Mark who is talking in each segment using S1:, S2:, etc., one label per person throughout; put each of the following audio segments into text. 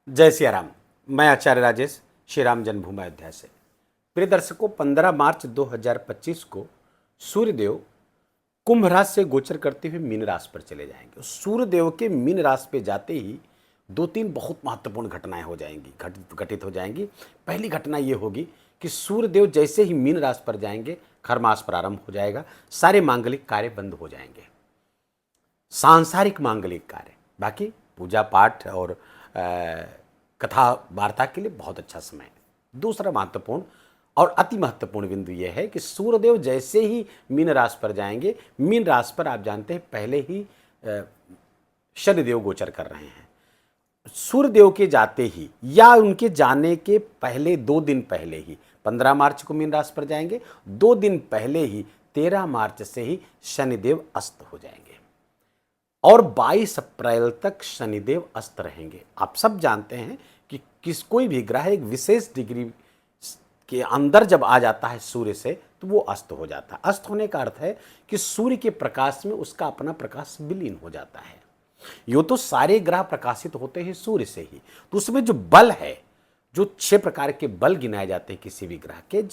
S1: जय सिया राम। मैं आचार्य राजेश श्री राम जन्मभूमि अयोध्या से। प्रिय दर्शकों, 15 मार्च 2025 को सूर्यदेव कुंभ राशि से गोचर करते हुए मीन राशि पर चले जाएंगे। सूर्यदेव के मीन राशि पे जाते ही दो तीन बहुत महत्वपूर्ण घटनाएं हो जाएंगी, घटित हो जाएंगी। पहली घटना ये होगी कि सूर्यदेव जैसे ही मीन राशि पर जाएंगे, खरमास प्रारंभ हो जाएगा। सारे मांगलिक कार्य बंद हो जाएंगे, सांसारिक मांगलिक कार्य। बाकी पूजा पाठ और कथा वार्ता के लिए बहुत अच्छा समय है। दूसरा महत्वपूर्ण और अति महत्वपूर्ण बिंदु यह है कि सूर्यदेव जैसे ही मीन राशि पर जाएंगे, मीन राशि पर आप जानते हैं पहले ही शनिदेव गोचर कर रहे हैं। सूर्यदेव के जाते ही या उनके जाने के पहले 2 दिन पहले ही 15 मार्च को मीन राशि पर जाएंगे, 2 दिन पहले ही 13 मार्च से ही शनिदेव अस्त हो जाएंगे और 22 अप्रैल तक शनिदेव अस्त रहेंगे। आप सब जानते हैं कि कोई भी ग्रह एक विशेष डिग्री के अंदर जब आ जाता है सूर्य से तो वो अस्त हो जाता है। अस्त होने का अर्थ है कि सूर्य के प्रकाश में उसका अपना प्रकाश विलीन हो जाता है। यो तो सारे ग्रह प्रकाशित होते हैं सूर्य से ही, तो उसमें जो बल है, जो 6 प्रकार के बल गिनाए जाते हैं किसी भी ग्रह के,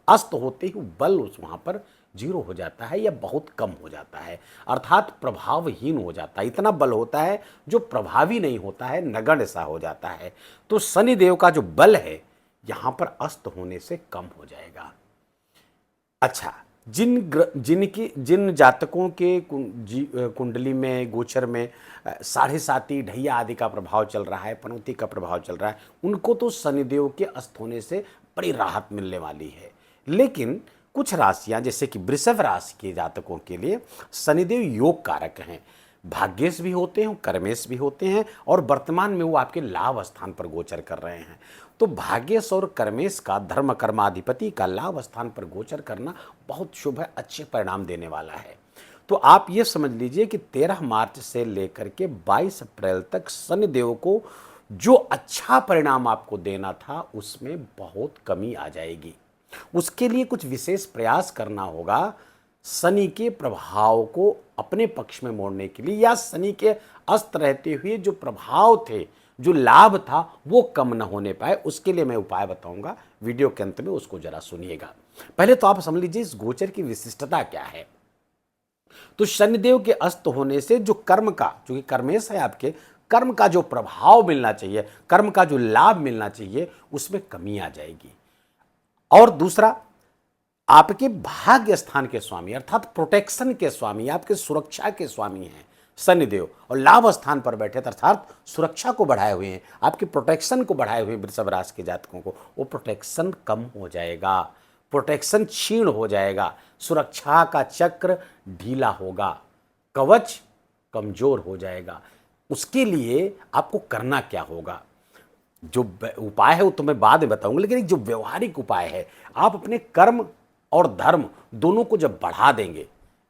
S1: अस्त होते ही बल उस वहां पर 0 हो जाता है या बहुत कम हो जाता है, अर्थात प्रभावहीन हो जाता है। इतना बल होता है जो प्रभावी नहीं होता है, नगण्य सा हो जाता है। तो शनिदेव का जो बल है यहां पर अस्त होने से कम हो जाएगा। अच्छा, जिन जातकों के कुंडली में गोचर में 7.5 ढैया आदि का प्रभाव चल रहा है, पनौती का प्रभाव चल रहा है, उनको तो शनिदेव के अस्त होने से बड़ी राहत मिलने वाली है। लेकिन कुछ राशियां जैसे कि वृषभ राशि के जातकों के लिए शनिदेव योग कारक हैं, भाग्येश भी होते हैं, कर्मेश भी होते हैं और वर्तमान में वो आपके लाभ स्थान पर गोचर कर रहे हैं। तो भाग्येश और कर्मेश का, धर्म कर्माधिपति का लाभ स्थान पर गोचर करना बहुत शुभ है, अच्छे परिणाम देने वाला है। तो आप ये समझ लीजिए कि 13 मार्च से लेकर के 22 अप्रैल तक शनिदेव को जो अच्छा परिणाम आपको देना था उसमें बहुत कमी आ जाएगी। उसके लिए कुछ विशेष प्रयास करना होगा शनि के प्रभाव को अपने पक्ष में मोड़ने के लिए, या शनि के अस्त रहते हुए जो प्रभाव थे, जो लाभ था, वो कम न होने पाए। उसके लिए मैं उपाय बताऊंगा, वीडियो के अंत में उसको जरा सुनिएगा। पहले तो आप समझ लीजिए इस गोचर की विशिष्टता क्या है। तो शनिदेव के अस्त होने से जो कर्म का, जो कि कर्मेश है आपके, कर्म का जो प्रभाव मिलना चाहिए, कर्म का जो लाभ मिलना चाहिए, उसमें कमी आ जाएगी। और दूसरा, आपके भाग्य स्थान के स्वामी अर्थात प्रोटेक्शन के स्वामी, आपके सुरक्षा के स्वामी हैं शनिदेव, और लाभ स्थान पर बैठे अर्थात सुरक्षा को बढ़ाए हुए हैं, आपके प्रोटेक्शन को बढ़ाए हुए वृषभ राशि के जातकों को वो प्रोटेक्शन कम हो जाएगा, प्रोटेक्शन क्षीण हो जाएगा, सुरक्षा का चक्र ढीला होगा, कवच कमजोर हो जाएगा। उसके लिए आपको करना क्या होगा, जो उपाय है वो तो मैं बाद में बताऊंगा, लेकिन एक जो व्यवहारिक उपाय है, आप अपने कर्म और धर्म दोनों को जब बढ़ा देंगे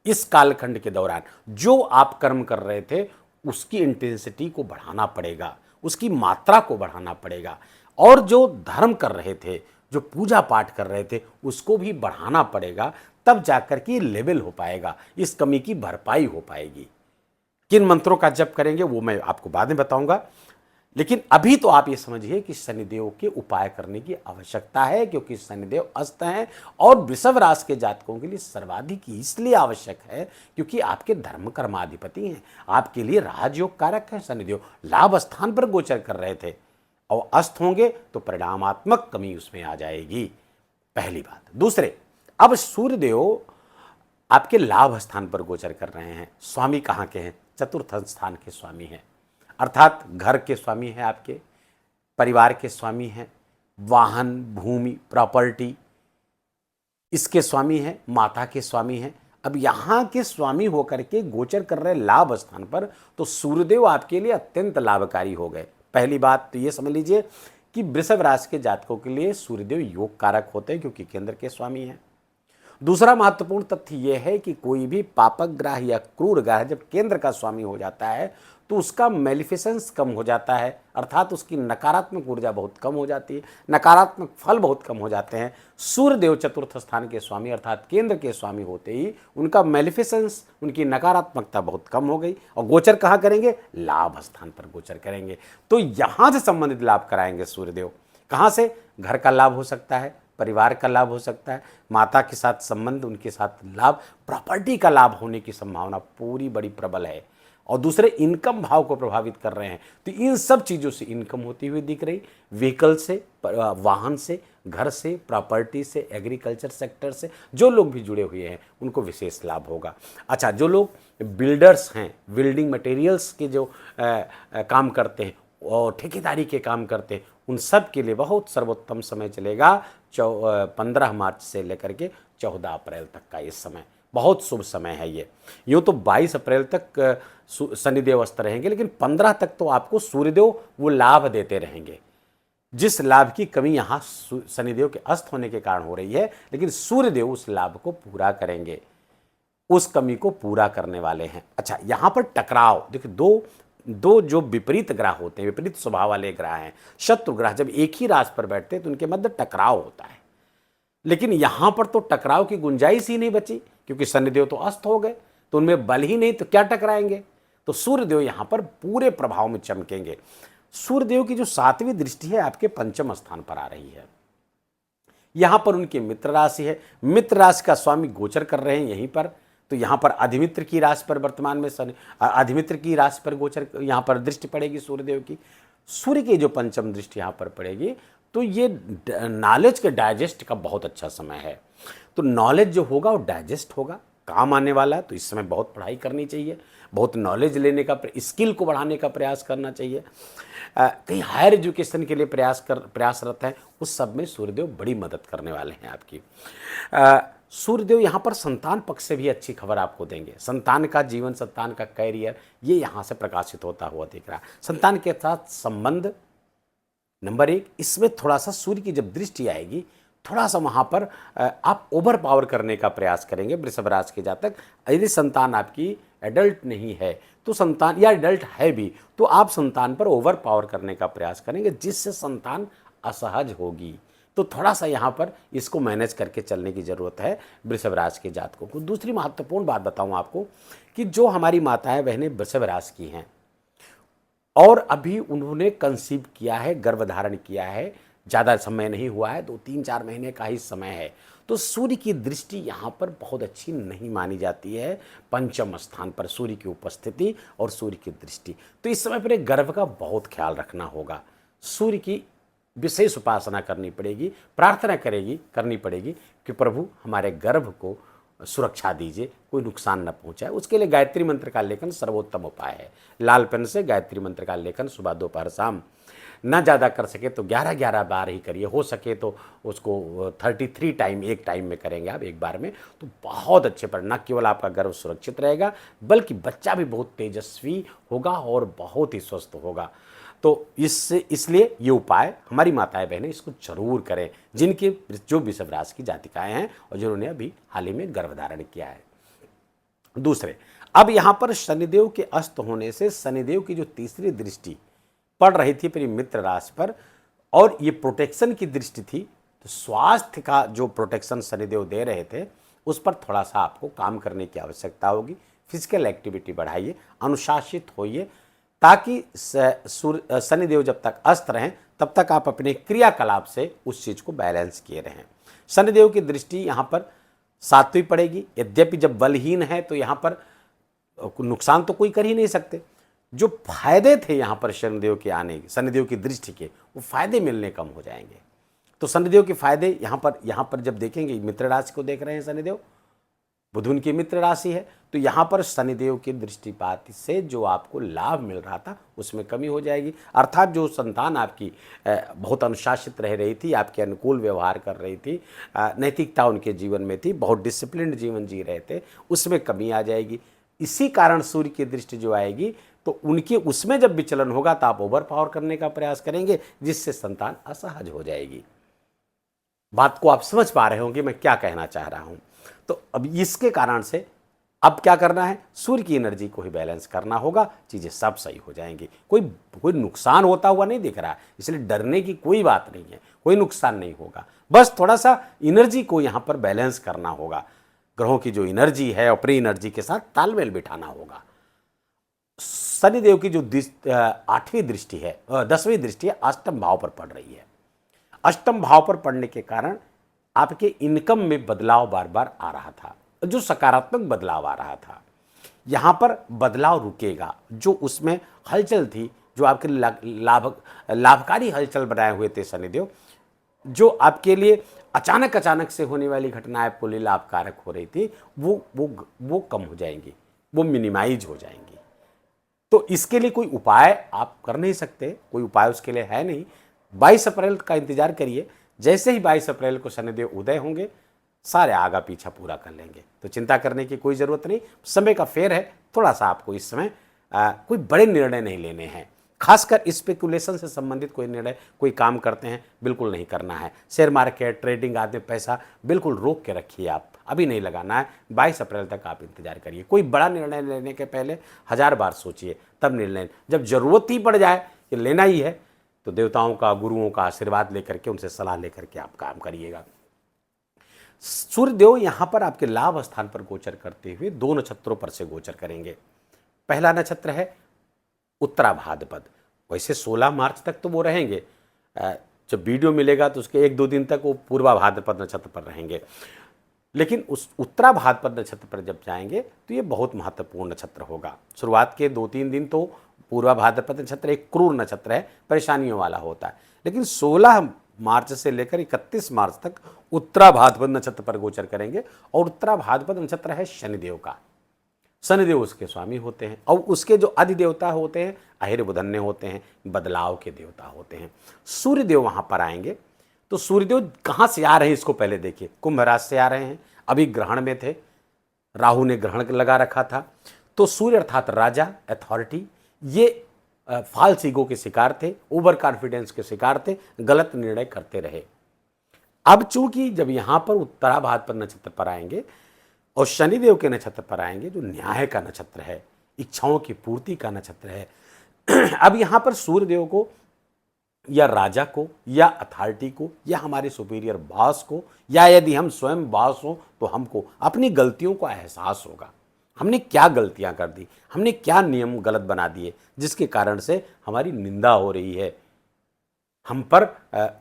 S1: इस कालखंड के दौरान, जो आप कर्म कर रहे थे उसकी इंटेंसिटी को बढ़ाना पड़ेगा, उसकी मात्रा को बढ़ाना पड़ेगा, और जो धर्म कर रहे थे, जो पूजा पाठ कर रहे थे, उसको भी बढ़ाना पड़ेगा। तब जाकर के लेवल हो पाएगा, इस कमी की भरपाई हो पाएगी। किन मंत्रों का जप करेंगे वो मैं आपको बाद में बताऊंगा, लेकिन अभी तो आप ये समझिए कि शनिदेव के उपाय करने की आवश्यकता है, क्योंकि शनिदेव अस्त हैं और वृषभ राशि के जातकों के लिए सर्वाधिक इसलिए आवश्यक है क्योंकि आपके धर्म कर्माधिपति हैं, आपके लिए राजयोग कारक है शनिदेव, लाभ स्थान पर गोचर कर रहे थे, और अस्त होंगे तो परिणामात्मक कमी उसमें आ जाएगी, पहली बात। दूसरे, अब सूर्यदेव आपके लाभ स्थान पर गोचर कर रहे हैं, स्वामी कहाँ के हैं, चतुर्थ स्थान के स्वामी हैं, अर्थात घर के स्वामी हैं, आपके परिवार के स्वामी हैं, वाहन, भूमि, प्रॉपर्टी, इसके स्वामी हैं, माता के स्वामी हैं। अब यहाँ के स्वामी होकर के गोचर कर रहे लाभ स्थान पर, तो सूर्यदेव आपके लिए अत्यंत लाभकारी हो गए। पहली बात तो ये समझ लीजिए कि वृषभ राशि के जातकों के लिए सूर्यदेव योग कारक होते हैं क्योंकि केंद्र के स्वामी हैं। दूसरा महत्वपूर्ण तथ्य यह है कि कोई भी पापक ग्रह या क्रूर ग्रह जब केंद्र का स्वामी हो जाता है तो उसका मेलिफिसेंस कम हो जाता है, अर्थात उसकी नकारात्मक ऊर्जा बहुत कम हो जाती है, नकारात्मक फल बहुत कम हो जाते हैं। सूर्यदेव चतुर्थ स्थान के स्वामी अर्थात केंद्र के स्वामी होते ही उनका मेलिफिसेंस, उनकी नकारात्मकता बहुत कम हो गई। और गोचर कहाँ करेंगे? लाभ स्थान पर गोचर करेंगे। तो यहाँ से संबंधित लाभ कराएंगे सूर्यदेव। कहाँ से? घर का लाभ हो सकता है, परिवार का लाभ हो सकता है, माता के साथ संबंध, उनके साथ लाभ, प्रॉपर्टी का लाभ होने की संभावना पूरी बड़ी प्रबल है। और दूसरे इनकम भाव को प्रभावित कर रहे हैं, तो इन सब चीज़ों से इनकम होती हुई दिख रही। व्हीकल से, वाहन से, घर से, प्रॉपर्टी से, एग्रीकल्चर सेक्टर से जो लोग भी जुड़े हुए हैं उनको विशेष लाभ होगा। अच्छा, जो लोग बिल्डर्स हैं, बिल्डिंग मटेरियल्स के जो काम करते हैं और ठेकेदारी के काम करते हैं, उन सब के लिए बहुत सर्वोत्तम समय चलेगा 15 मार्च से लेकर के 14 अप्रैल तक का। इस समय बहुत शुभ समय है ये। यूँ तो 22 अप्रैल तक शनिदेव अस्त रहेंगे, लेकिन 15 तक तो आपको सूर्यदेव वो लाभ देते रहेंगे। जिस लाभ की कमी यहाँ शनिदेव के अस्त होने के कारण हो रही है, लेकिन सूर्यदेव उस लाभ को पूरा करेंगे, उस कमी को पूरा करने वाले हैं। अच्छा, यहाँ पर टकराव देखिए, दो जो विपरीत ग्रह होते हैं, विपरीत स्वभाव वाले ग्रह हैं, शत्रु ग्रह जब एक ही राशि पर बैठते हैं तो उनके मध्य टकराव होता है। लेकिन यहां पर तो टकराव की गुंजाइश ही नहीं बची, क्योंकि शनिदेव तो अस्त हो गए, तो उनमें बल ही नहीं, तो क्या टकराएंगे। तो सूर्यदेव यहां पर पूरे प्रभाव में चमकेंगे। सूर्यदेव की जो 7वीं दृष्टि है आपके पंचम स्थान पर आ रही है। यहां पर उनकी मित्र राशि है, मित्र राशि का स्वामी गोचर कर रहे हैं यहीं पर। तो यहाँ पर अधिमित्र की राशि पर वर्तमान में अधिमित्र की राशि पर गोचर, यहाँ पर दृष्टि पड़ेगी सूर्यदेव की। सूर्य की जो पंचम दृष्टि यहाँ पर पड़ेगी, तो ये नॉलेज के डाइजेस्ट का बहुत अच्छा समय है। तो नॉलेज जो होगा वो डाइजेस्ट होगा, काम आने वाला है। तो इस समय बहुत पढ़ाई करनी चाहिए, बहुत नॉलेज लेने का, स्किल को बढ़ाने का प्रयास करना चाहिए। कहीं हायर एजुकेशन के लिए प्रयासरत हैं, उस सब में सूर्यदेव बड़ी मदद करने वाले हैं आपकी। सूर्यदेव यहाँ पर संतान पक्ष से भी अच्छी खबर आपको देंगे। संतान का जीवन, संतान का कैरियर, ये यहाँ से प्रकाशित होता हुआ दिख रहा है। संतान के साथ संबंध नंबर 1, इसमें थोड़ा सा सूर्य की जब दृष्टि आएगी, थोड़ा सा वहाँ पर आप ओवर पावर करने का प्रयास करेंगे वृषभ राशि के जातक। यदि संतान आपकी एडल्ट नहीं है तो संतान, या एडल्ट है भी, तो आप संतान पर ओवर पावर करने का प्रयास करेंगे, जिससे संतान असहज होगी। तो थोड़ा सा यहाँ पर इसको मैनेज करके चलने की ज़रूरत है वृषभ राशि के जातकों को। दूसरी महत्वपूर्ण बात बताऊँ आपको कि जो हमारी माताएं बहनें वृषभ राशि की हैं और अभी उन्होंने कंसीव किया है, गर्भधारण किया है, ज़्यादा समय नहीं हुआ है, 2-3-4 महीने का ही समय है, तो सूर्य की दृष्टि यहाँ पर बहुत अच्छी नहीं मानी जाती है। पंचम स्थान पर सूर्य की उपस्थिति और सूर्य की दृष्टि, तो इस समय पर एक गर्भ का बहुत ख्याल रखना होगा। सूर्य की विशेष उपासना करनी पड़ेगी, प्रार्थना करनी पड़ेगी कि प्रभु हमारे गर्भ को सुरक्षा दीजिए, कोई नुकसान न पहुंचाए। उसके लिए गायत्री मंत्र का लेखन सर्वोत्तम उपाय है। लाल पेन से गायत्री मंत्र का लेखन सुबह दोपहर शाम, ना ज़्यादा कर सके तो 11-11 बार ही करिए, हो सके तो उसको 33 टाइम एक टाइम में करेंगे आप एक बार में, तो बहुत अच्छे पर न केवल आपका गर्भ सुरक्षित रहेगा, बल्कि बच्चा भी बहुत तेजस्वी होगा और बहुत ही स्वस्थ होगा। तो इसलिए ये उपाय हमारी माताएं बहनें इसको जरूर करें, जिनके जो वृषभ राशि की जातिकाएं हैं और जिन्होंने अभी हाल ही में गर्भधारण किया है। दूसरे, अब यहाँ पर शनिदेव के अस्त होने से शनिदेव की जो तीसरी दृष्टि पड़ रही थी अपनी मित्र राशि पर, और ये प्रोटेक्शन की दृष्टि थी, तो स्वास्थ्य का जो प्रोटेक्शन शनिदेव दे रहे थे उस पर थोड़ा सा आपको काम करने की आवश्यकता होगी। फिजिकल एक्टिविटी बढ़ाइए, अनुशासित होइए, ताकि शनिदेव जब तक अस्त रहें तब तक आप अपने क्रियाकलाप से उस चीज़ को बैलेंस किए रहें। शनिदेव की दृष्टि यहाँ पर 7वीं पड़ेगी, यद्यपि जब बलहीन है तो यहाँ पर नुकसान तो कोई कर ही नहीं सकते। जो फायदे थे यहाँ पर शनिदेव के आने, शनिदेव की दृष्टि के, वो फायदे मिलने कम हो जाएंगे। तो शनिदेव के फायदे यहाँ पर जब देखेंगे, मित्र राशि को देख रहे हैं शनिदेव, बुध उनकी मित्र राशि है, तो यहाँ पर शनिदेव की दृष्टिपात से जो आपको लाभ मिल रहा था उसमें कमी हो जाएगी। अर्थात जो संतान आपकी बहुत अनुशासित रह रही थी, आपके अनुकूल व्यवहार कर रही थी, नैतिकता उनके जीवन में थी, बहुत डिसिप्लिन्ड जीवन जी रहे थे, उसमें कमी आ जाएगी। इसी कारण सूर्य की दृष्टि जो आएगी तो उनकी उसमें जब विचलन होगा तो आप ओवर पावर करने का प्रयास करेंगे, जिससे संतान असहज हो जाएगी। बात को आप समझ पा रहे होंगे मैं क्या कहना चाह रहा हूं। तो अब इसके कारण से अब क्या करना है, सूर्य की एनर्जी को ही बैलेंस करना होगा, चीज़ें सब सही हो जाएंगी। कोई कोई नुकसान होता हुआ नहीं दिख रहा है, इसलिए डरने की कोई बात नहीं है, कोई नुकसान नहीं होगा। बस थोड़ा सा एनर्जी को यहाँ पर बैलेंस करना होगा, ग्रहों की जो एनर्जी है अपनी एनर्जी के साथ तालमेल बिठाना होगा। शनिदेव की जो 8वीं दृष्टि है, 10वीं दृष्टि है, अष्टम भाव पर पड़ रही है। अष्टम भाव पर पड़ने के कारण आपके इनकम में बदलाव बार बार आ रहा था, जो सकारात्मक बदलाव आ रहा था, यहाँ पर बदलाव रुकेगा। जो उसमें हलचल थी, जो आपके लाभकारी हलचल बनाए हुए थे शनिदेव, जो आपके लिए अचानक से होने वाली घटनाएं आपके लिए लाभकारक हो रही थी, वो कम हो जाएंगी, वो मिनिमाइज हो जाएंगी। तो इसके लिए कोई उपाय आप कर नहीं सकते, कोई उपाय उसके लिए है नहीं। 22 अप्रैल का इंतजार करिए, जैसे ही 22 अप्रैल को शनिदेव उदय होंगे सारे आगा पीछा पूरा कर लेंगे, तो चिंता करने की कोई ज़रूरत नहीं। समय का फेर है, थोड़ा सा आपको इस समय कोई बड़े निर्णय नहीं लेने हैं, खासकर स्पेकुलेशन से संबंधित कोई निर्णय, कोई काम करते हैं बिल्कुल नहीं करना है। शेयर मार्केट, ट्रेडिंग आदि में पैसा बिल्कुल रोक के रखिए, आप अभी नहीं लगाना है। 22 अप्रैल तक आप इंतजार करिए। कोई बड़ा निर्णय लेने के पहले 1000 बार सोचिए, तब निर्णय। जब जरूरत ही पड़ जाए कि लेना ही है, तो देवताओं का, गुरुओं का आशीर्वाद लेकर के, उनसे सलाह लेकर के आप काम करिएगा। सूर्यदेव यहाँ पर आपके लाभ स्थान पर गोचर करते हुए 2 नक्षत्रों पर से गोचर करेंगे। पहला नक्षत्र है उत्तरा भाद्रपद। वैसे 16 मार्च तक तो वो रहेंगे, जब वीडियो मिलेगा तो उसके 1-2 दिन तक वो पूर्वा भाद्रपद नक्षत्र पर रहेंगे, लेकिन उस उत्तरा भाद्रपद नक्षत्र पर जब जाएंगे तो ये बहुत महत्वपूर्ण नक्षत्र होगा। शुरुआत के 2-3 दिन तो पूर्वा भाद्रपद नक्षत्र एक क्रूर नक्षत्र है, परेशानियों वाला होता है, लेकिन 16 मार्च से लेकर 31 मार्च तक उत्तरा भाद्रपद नक्षत्र पर गोचर करेंगे। और उत्तरा भाद्रपद नक्षत्र है शनिदेव का, शनिदेव उसके स्वामी होते हैं, और उसके जो अधिदेवता होते हैं अहिर बुधन्य होते हैं, बदलाव के देवता होते हैं। सूर्यदेव वहाँ पर आएंगे, तो सूर्यदेव कहाँ से आ रहे हैं इसको पहले देखिए। कुंभ राशि से आ रहे हैं, अभी ग्रहण में थे, राहु ने ग्रहण लगा रखा था। तो सूर्य अर्थात राजा, अथॉरिटी, ये फाल्स ईगो के शिकार थे, ओवर कॉन्फिडेंस के शिकार थे, गलत निर्णय करते रहे। अब चूंकि जब यहाँ पर उत्तरा भाद्रपद नक्षत्र पर आएंगे और शनिदेव के नक्षत्र पर आएंगे, जो न्याय का नक्षत्र है, इच्छाओं की पूर्ति का नक्षत्र है, अब यहाँ पर सूर्यदेव को या राजा को या अथॉरिटी को या हमारे सुपीरियर बॉस को, या यदि हम स्वयं बॉस हों तो हमको अपनी गलतियों का एहसास होगा। हमने क्या गलतियां कर दी, हमने क्या नियम गलत बना दिए जिसके कारण से हमारी निंदा हो रही है, हम पर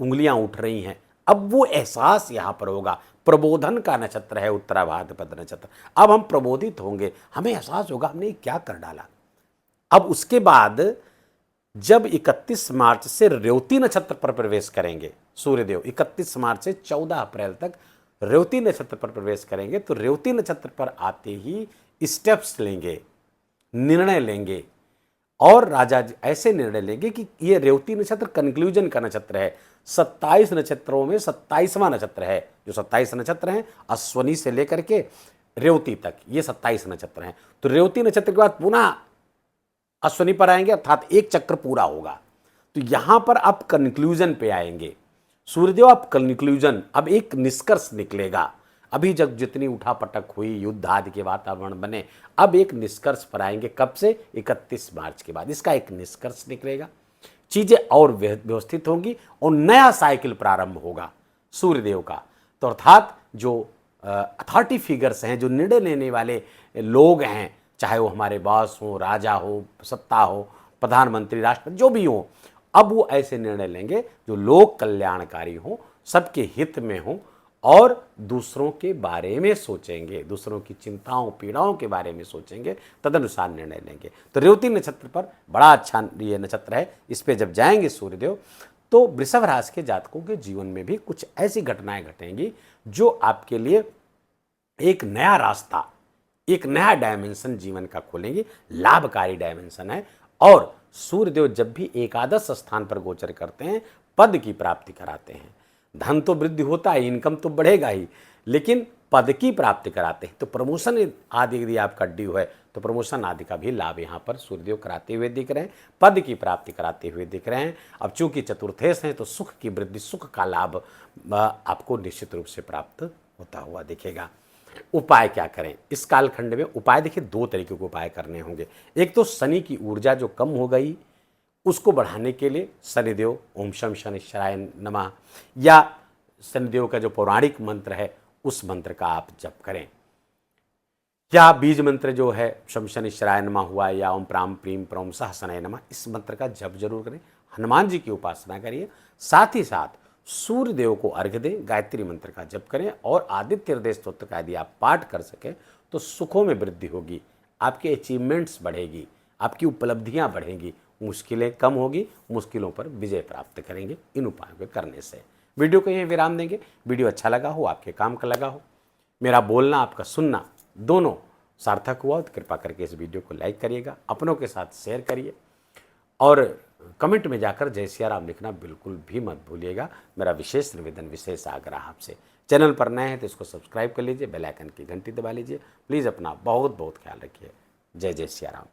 S1: उंगलियां उठ रही हैं। अब वो एहसास यहाँ पर होगा। प्रबोधन का नक्षत्र है उत्तरा भाद्रपद नक्षत्र। अब हम प्रबोधित होंगे, हमें एहसास होगा हमने क्या कर डाला। अब उसके बाद जब 31 मार्च से रेवती नक्षत्र पर प्रवेश करेंगे सूर्यदेव, 31 मार्च से 14 अप्रैल तक रेवती नक्षत्र पर प्रवेश करेंगे, तो रेवती नक्षत्र पर आते ही स्टेप्स लेंगे, निर्णय लेंगे, और राजा जी ऐसे निर्णय लेंगे कि ये रेवती नक्षत्र कंक्लूजन का नक्षत्र है। 27 नक्षत्रों में 27वां नक्षत्र है। जो 27 नक्षत्र हैं अश्वनी से लेकर के रेवती तक, ये 27 नक्षत्र हैं। तो रेवती नक्षत्र के बाद पुनः अश्वनी पर आएंगे, अर्थात एक चक्र पूरा होगा। तो यहां पर आप कंक्लूजन पे आएंगे सूर्यदेव, आप कंक्लूजन, अब एक निष्कर्ष निकलेगा। अभी जब जितनी उठापटक हुई, युद्ध आदि के वातावरण बने, अब एक निष्कर्ष पर आएंगे। कब से? 31 मार्च के बाद इसका एक निष्कर्ष निकलेगा, चीजें और व्यवस्थित होंगी और नया साइकिल प्रारंभ होगा सूर्यदेव का। तो अर्थात जो अथॉरिटी फिगर्स हैं, जो निर्णय लेने वाले लोग हैं, चाहे वो हमारे बॉस हो, राजा हो, सत्ता हो, प्रधानमंत्री, राष्ट्रपति, जो भी हो, अब वो ऐसे निर्णय लेंगे जो लोक कल्याणकारी हो, सबके हित में हो, और दूसरों के बारे में सोचेंगे, दूसरों की चिंताओं पीड़ाओं के बारे में सोचेंगे, तदनुसार निर्णय लेंगे। तो रेवती नक्षत्र पर बड़ा अच्छा ये नक्षत्र है। इस पे जब जाएंगे सूर्यदेव, तो वृषभ राशि के जातकों के जीवन में भी कुछ ऐसी घटनाएं घटेंगी जो आपके लिए एक नया रास्ता, एक नया डायमेंशन जीवन का खोलेंगे, लाभकारी डायमेंशन है। और सूर्यदेव जब भी एकादश स्थान पर गोचर करते हैं, पद की प्राप्ति कराते हैं। धन तो वृद्धि होता है, इनकम तो बढ़ेगा ही, लेकिन पद की प्राप्ति कराते हैं। तो प्रमोशन आदि यदि आपका ड्यू है तो प्रमोशन आदि का भी लाभ यहाँ पर सूर्यदेव कराते हुए दिख रहे हैं, पद की प्राप्ति कराते हुए दिख रहे हैं। अब चूंकि चतुर्थेश हैं तो सुख की वृद्धि, सुख का लाभ आपको निश्चित रूप से प्राप्त होता हुआ दिखेगा। उपाय क्या करें इस कालखंड में? उपाय देखिए, दो तरीके के उपाय करने होंगे। एक तो शनि की ऊर्जा जो कम हो गई उसको बढ़ाने के लिए शनिदेव ओम शम शनिश्चराय नमः या शनिदेव का जो पौराणिक मंत्र है उस मंत्र का आप जप करें, या बीज मंत्र जो है शम शनिश्चराय नमः हुआ या ओम प्राम प्रीम प्रौम सहसनाय नमः, इस मंत्र का जप जरूर करें। हनुमान जी की उपासना करिए, साथ ही साथ सूर्य देव को अर्घ्य दें, गायत्री मंत्र का जप करें और आदित्य हृदय स्तोत्र का यदि आप पाठ कर सकें तो सुखों में वृद्धि होगी, आपके अचीवमेंट्स बढ़ेगी, आपकी उपलब्धियां बढ़ेंगी, मुश्किलें कम होगी, मुश्किलों पर विजय प्राप्त करेंगे इन उपायों के करने से। वीडियो को यहीं विराम देंगे। वीडियो अच्छा लगा हो, आपके काम का लगा हो, मेरा बोलना आपका सुनना दोनों सार्थक हुआ तो कृपा करके इस वीडियो को लाइक करिएगा, अपनों के साथ शेयर करिए और कमेंट में जाकर जय सिया राम लिखना बिल्कुल भी मत भूलिएगा। मेरा विशेष निवेदन, विशेष आग्रह आपसे। चैनल पर नए हैं तो इसको सब्सक्राइब कर लीजिए, बेल आइकन की घंटी दबा लीजिए। प्लीज़ अपना बहुत बहुत ख्याल रखिए। जय जय सिया राम।